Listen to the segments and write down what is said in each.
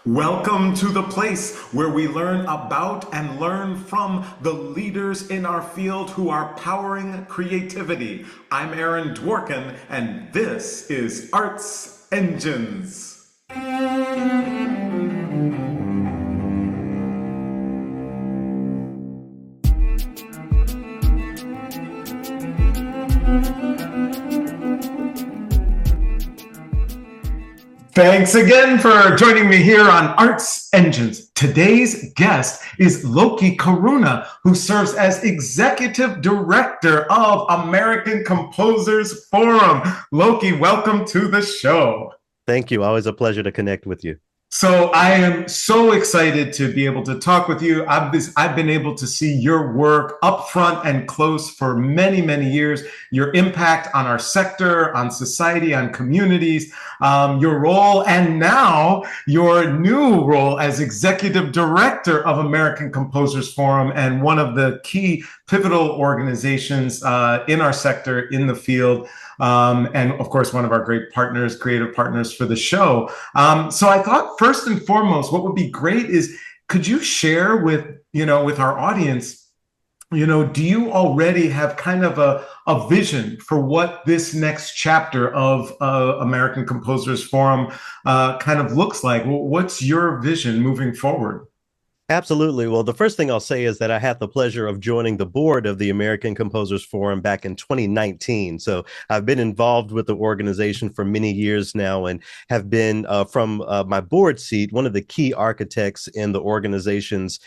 Welcome to the place where we learn about and learn from the leaders in our field who are powering creativity. I'm Aaron Dworkin, and this is Arts Engines. Thanks again for joining me here on Arts Engines. Today's guest is Loki Karuna, who serves as Executive Director of American Composers Forum. Loki, welcome to the show. Thank you. Always a pleasure to connect with you. So I am so excited to be able to talk with you. I've been able to see your work up front and close for many, many years, your impact on our sector, on society, on communities, your role, and now your new role as Executive Director of American Composers Forum and one of the key pivotal organizations in our sector, in the field. And of course, one of our great partners, creative partners for the show. So I thought first and foremost, what would be great is, could you share with our audience, do you already have kind of a vision for what this next chapter of American Composers Forum kind of looks like? What's your vision moving forward? Absolutely. Well, the first thing I'll say is that I had the pleasure of joining the board of the American Composers Forum back in 2019. So I've been involved with the organization for many years now and have been, from my board seat, one of the key architects in the organization's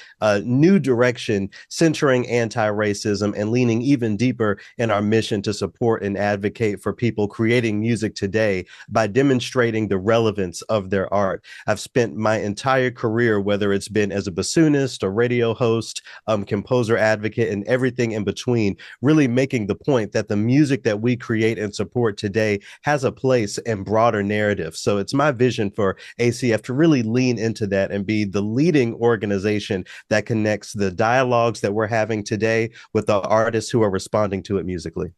new direction, centering anti-racism and leaning even deeper in our mission to support and advocate for people creating music today by demonstrating the relevance of their art. I've spent my entire career, whether it's been as a bassoonist, a radio host, composer advocate, and everything in between, really making the point that the music that we create and support today has a place in broader narrative. So it's my vision for ACF to really lean into that and be the leading organization that connects the dialogues that we're having today with the artists who are responding to it musically.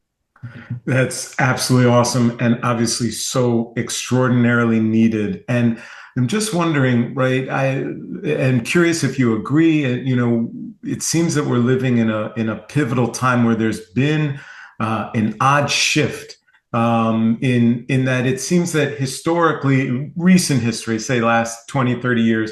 That's absolutely awesome and obviously so extraordinarily needed. And I'm just wondering, right? I am curious if you agree. It seems that we're living in a pivotal time where there's been an odd shift in that it seems that historically, recent history, say last 20, 30 years,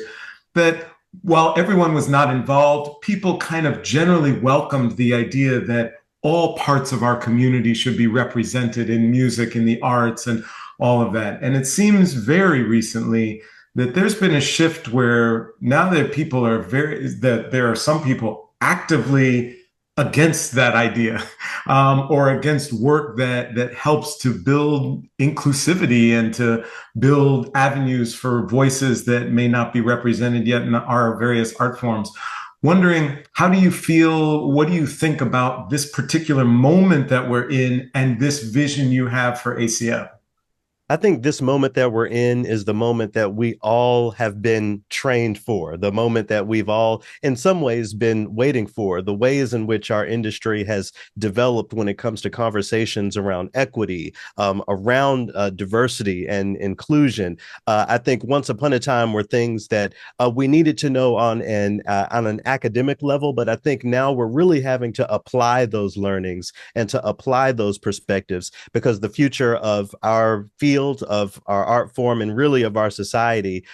that while everyone was not involved, people kind of generally welcomed the idea that all parts of our community should be represented in music, in the arts, and all of that. And it seems very recently that there's been a shift where now that that there are some people actively against that idea, or against work that helps to build inclusivity and to build avenues for voices that may not be represented yet in our various art forms. Wondering, how do you feel? What do you think about this particular moment that we're in and this vision you have for ACF? I think this moment that we're in is the moment that we all have been trained for, the moment that we've all, in some ways, been waiting for, the ways in which our industry has developed when it comes to conversations around equity, around diversity and inclusion. I think once upon a time were things that we needed to know on an academic level, but I think now we're really having to apply those learnings and to apply those perspectives, because the future of our field, of our art form, and really of our society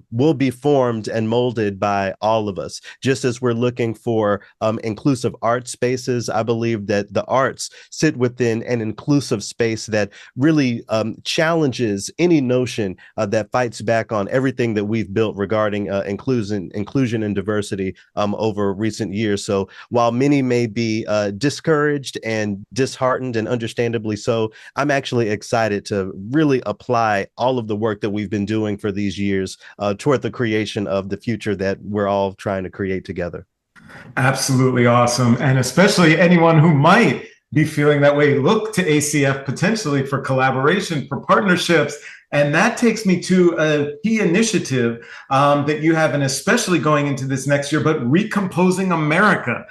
will be formed and molded by all of us. Just as we're looking for inclusive art spaces, I believe that the arts sit within an inclusive space that really challenges any notion that fights back on everything that we've built regarding inclusion and diversity over recent years. So while many may be discouraged and disheartened, and understandably so, I'm actually excited to really apply all of the work that we've been doing for these years toward the creation of the future that we're all trying to create together. Absolutely awesome. And especially anyone who might be feeling that way, look to ACF potentially for collaboration, for partnerships. And that takes me to a key initiative that you have, and especially going into this next year, but Recomposing America.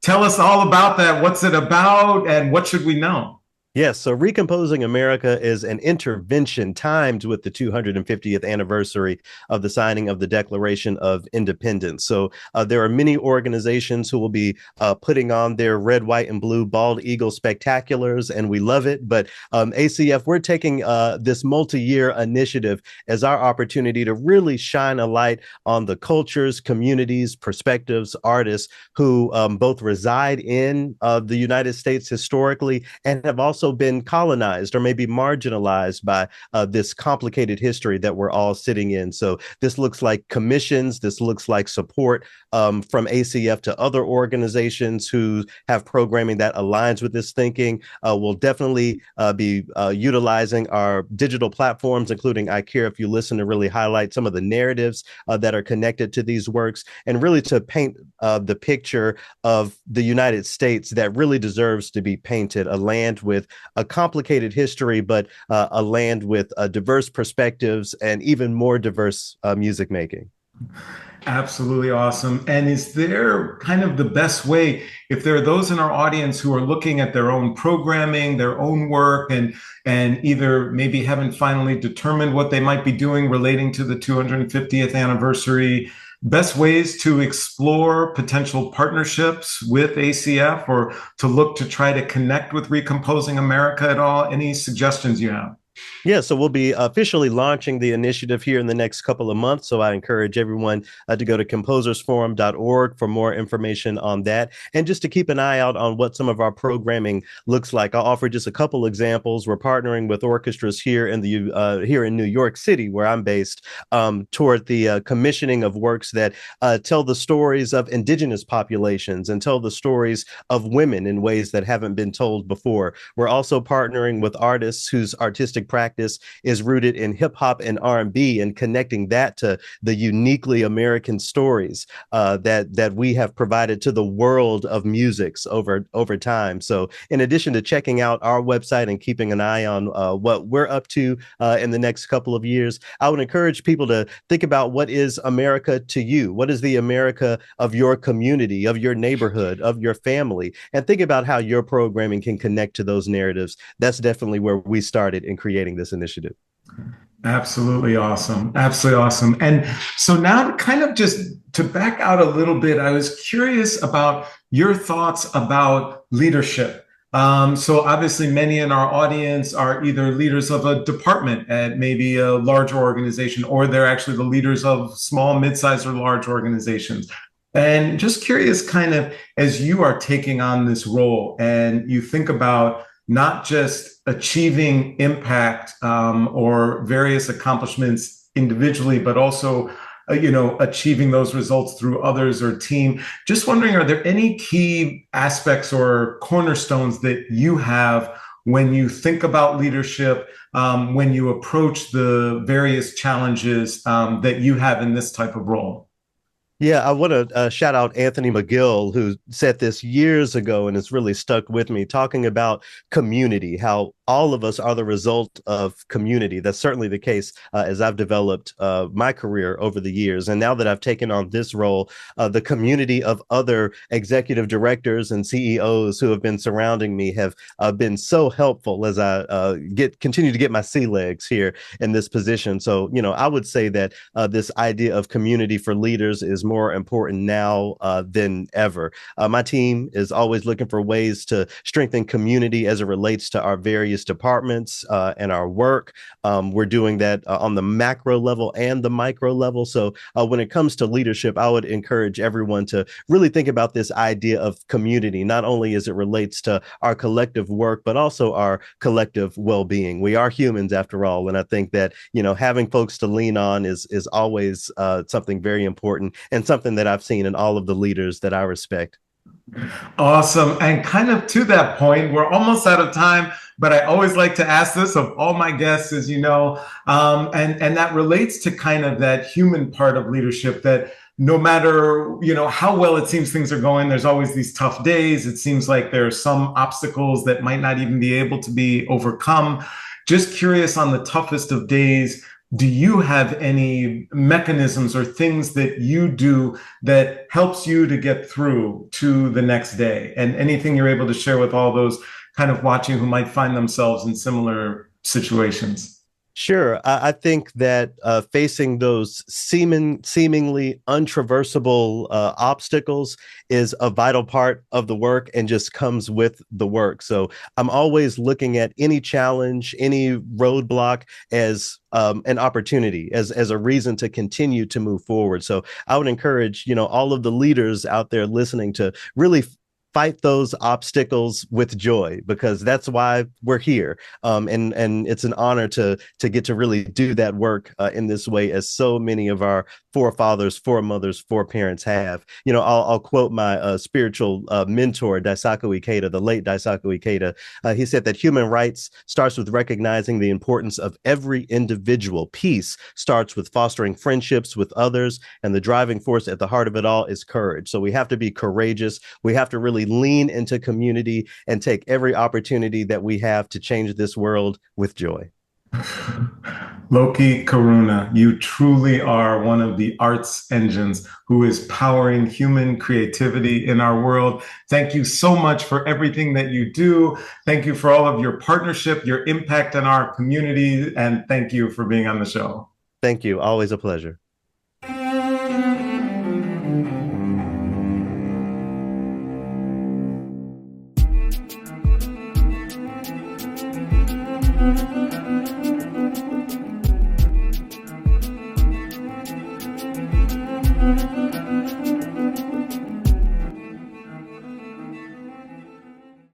Tell us all about that. What's it about and what should we know? Yes, so Recomposing America is an intervention timed with the 250th anniversary of the signing of the Declaration of Independence. So there are many organizations who will be putting on their red, white, and blue bald eagle spectaculars, and we love it. But ACF, we're taking this multi-year initiative as our opportunity to really shine a light on the cultures, communities, perspectives, artists who both reside in the United States historically and have also been colonized or maybe marginalized by this complicated history that we're all sitting in. So this looks like commissions, this looks like support from ACF to other organizations who have programming that aligns with this thinking. We'll definitely be utilizing our digital platforms, including iCare, if you listen, to really highlight some of the narratives that are connected to these works and really to paint the picture of the United States that really deserves to be painted, a land with a complicated history, but a land with diverse perspectives and even more diverse music making. Absolutely awesome. And is there kind of the best way, if there are those in our audience who are looking at their own programming, their own work, and either maybe haven't finally determined what they might be doing relating to the 250th anniversary, best ways to explore potential partnerships with ACF or to look to try to connect with Recomposing America at all? Any suggestions you have? Yeah, so we'll be officially launching the initiative here in the next couple of months. So I encourage everyone to go to composersforum.org for more information on that. And just to keep an eye out on what some of our programming looks like. I'll offer just a couple examples. We're partnering with orchestras here in here in New York City, where I'm based, toward the commissioning of works that tell the stories of indigenous populations and tell the stories of women in ways that haven't been told before. We're also partnering with artists whose artistic practice is rooted in hip hop and R&B and connecting that to the uniquely American stories that we have provided to the world of musics over time. So in addition to checking out our website and keeping an eye on what we're up to in the next couple of years, I would encourage people to think about what is America to you? What is the America of your community, of your neighborhood, of your family? And think about how your programming can connect to those narratives. That's definitely where we started in creating this initiative. Absolutely awesome. Absolutely awesome. And so now to kind of just to back out a little bit, I was curious about your thoughts about leadership. So obviously many in our audience are either leaders of a department at maybe a larger organization, or they're actually the leaders of small, mid-sized, or large organizations. And just curious, kind of as you are taking on this role and you think about not just achieving impact or various accomplishments individually, but also achieving those results through others or team. Just wondering, are there any key aspects or cornerstones that you have when you think about leadership, when you approach the various challenges that you have in this type of role? Yeah, I want to shout out Anthony McGill, who said this years ago, and it's really stuck with me, talking about community, how all of us are the result of community. That's certainly the case as I've developed my career over the years. And now that I've taken on this role, the community of other executive directors and CEOs who have been surrounding me have been so helpful as I continue to get my sea legs here in this position. So, I would say that this idea of community for leaders is more important now than ever. My team is always looking for ways to strengthen community as it relates to our various departments and our work. We're doing that on the macro level and the micro level. So when it comes to leadership, I would encourage everyone to really think about this idea of community, not only as it relates to our collective work, but also our collective well-being. We are humans after all. And I think that, having folks to lean on is always something very important and something that I've seen in all of the leaders that I respect. Awesome. And kind of to that point, we're almost out of time, but I always like to ask this of all my guests, as you know, and that relates to kind of that human part of leadership that no matter, how well it seems things are going, there's always these tough days. It seems like there are some obstacles that might not even be able to be overcome. Just curious, on the toughest of days, do you have any mechanisms or things that you do that helps you to get through to the next day? And anything you're able to share with all those kind of watching who might find themselves in similar situations? Sure. I think that facing those seemingly untraversable obstacles is a vital part of the work and just comes with the work. So I'm always looking at any challenge, any roadblock as an opportunity, as a reason to continue to move forward. So I would encourage, all of the leaders out there listening to really fight those obstacles with joy, because that's why we're here. And it's an honor to get to really do that work in this way, as so many of our forefathers, foremothers, foreparents have. I'll quote my spiritual mentor, Daisaku Ikeda, the late Daisaku Ikeda. He said that human rights starts with recognizing the importance of every individual. Peace starts with fostering friendships with others, and the driving force at the heart of it all is courage. So we have to be courageous. We have to really lean into community and take every opportunity that we have to change this world with joy. Loki Karuna, you truly are one of the arts engines who is powering human creativity in our world. Thank you so much for everything that you do. Thank you for all of your partnership, your impact on our community, and thank you for being on the show. Thank you. Always a pleasure.